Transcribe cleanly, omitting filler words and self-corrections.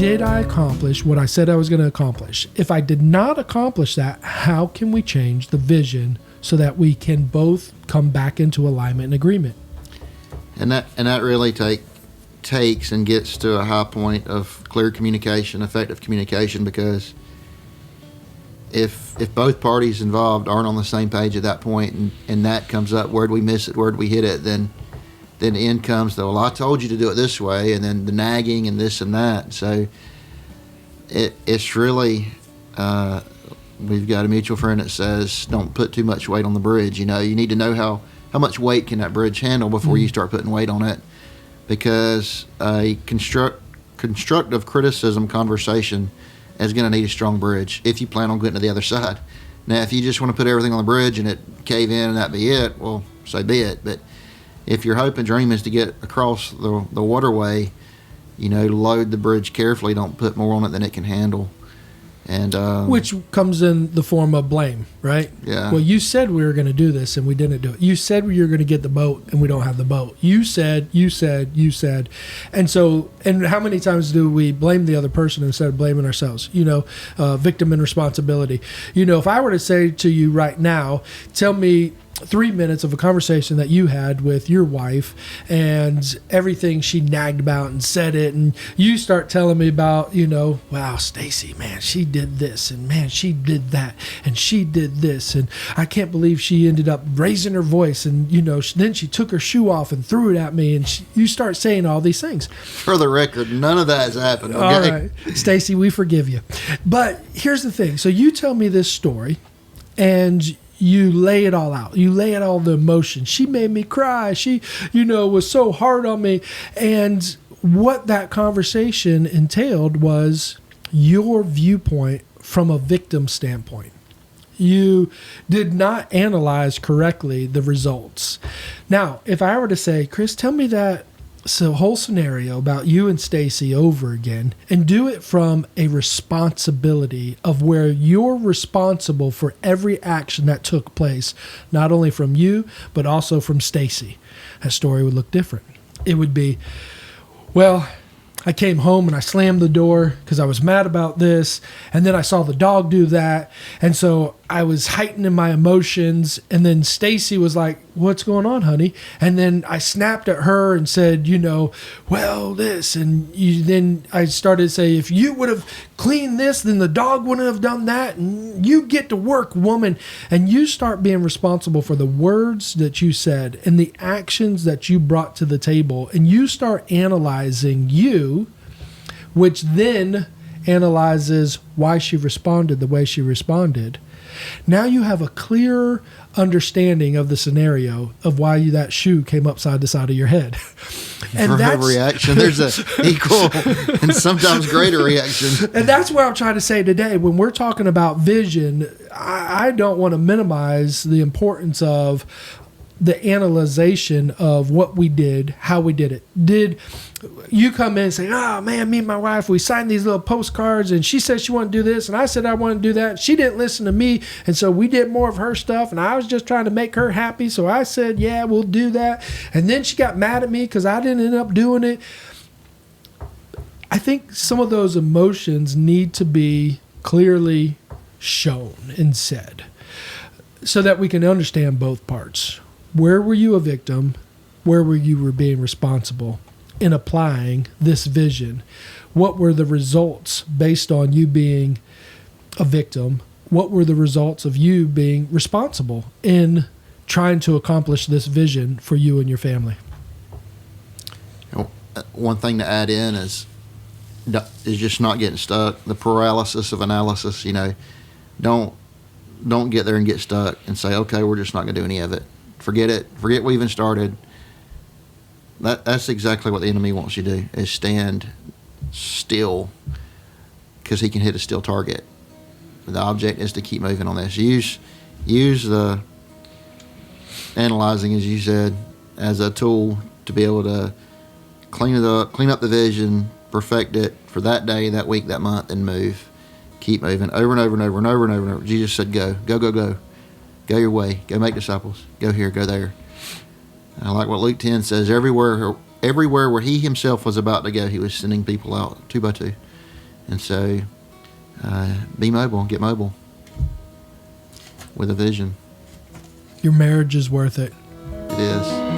did I accomplish what I said I was going to accomplish? If I did not accomplish that, how can we change the vision so that we can both come back into alignment and agreement? And that really takes and gets to a high point of clear communication, effective communication, because if both parties involved aren't on the same page at that point, and that comes up, where'd we miss it, where'd we hit it, then the end comes to, well, I told you to do it this way, and then the nagging and this and that. So it's really, we've got a mutual friend that says, don't put too much weight on the bridge. You need to know how much weight can that bridge handle before you start putting weight on it, because a constructive criticism conversation is going to need a strong bridge if you plan on getting to the other side. Now, if you just want to put everything on the bridge and it cave in and that be it, well, so be it. But if your hope and dream is to get across the waterway, load the bridge carefully. Don't put more on it than it can handle. And which comes in the form of blame, right? Yeah. Well, you said we were going to do this and we didn't do it. You said we were going to get the boat and we don't have the boat. You said. And so, and how many times do we blame the other person instead of blaming ourselves? Victim and responsibility. If I were to say to you right now, tell me 3 minutes of a conversation that you had with your wife and everything she nagged about and said it, and you start telling me about, wow, Stacy, man, she did this, and man, she did that, and she did this, and I can't believe she ended up raising her voice, and then she took her shoe off and threw it at me, and you start saying all these things. For the record, none of that has happened. Okay? All right, Stacy, we forgive you. But here's the thing. So you tell me this story, and you lay it all out. You lay out all the emotion. She made me cry. She, was so hard on me. And what that conversation entailed was your viewpoint from a victim standpoint. You did not analyze correctly the results. Now, if I were to say, Chris, tell me that whole scenario about you and Stacy over again, and do it from a responsibility of where you're responsible for every action that took place, not only from you, but also from Stacy, that story would look different. It would be, well, I came home and I slammed the door because I was mad about this. And then I saw the dog do that. And so I was heightening my emotions. And then Stacy was like, what's going on, honey? And then I snapped at her and said, well, this. And then I started to say, if you would have cleaned this, then the dog wouldn't have done that. And you get to work, woman. And you start being responsible for the words that you said and the actions that you brought to the table. And you start analyzing you, which then analyzes why she responded the way she responded. Now you have a clearer understanding of the scenario of why that shoe came upside the side of your head. And for every reaction, there's an equal and sometimes greater reaction. And that's what I'm trying to say today. When we're talking about vision, I don't want to minimize the importance of the analyzation of what we did, how we did it. Did you come in and say, oh man, me and my wife, we signed these little postcards and she said she wanted to do this and I said I want to do that. She didn't listen to me, and so we did more of her stuff and I was just trying to make her happy, so I said, yeah, we'll do that. And then she got mad at me because I didn't end up doing it. I think some of those emotions need to be clearly shown and said so that we can understand both parts. Where were you a victim? Where were you being responsible in applying this vision? What were the results based on you being a victim? What were the results of you being responsible in trying to accomplish this vision for you and your family? One thing to add in is just not getting stuck. The paralysis of analysis. Don't get there and get stuck and say, okay, we're just not going to do any of it. Forget it. Forget we even started. That's exactly what the enemy wants you to do, is stand still, because he can hit a still target. The object is to keep moving on this. Use the analyzing, as you said, as a tool to be able to clean up the vision, perfect it for that day, that week, that month, and move. Keep moving over and over and over and over and over and over. Jesus said, go, go, go, go. Go your way. Go make disciples. Go here. Go there. I like what Luke 10 says. Everywhere where he himself was about to go, he was sending people out 2 by 2. And so, be mobile, get mobile with a vision. Your marriage is worth it. It is.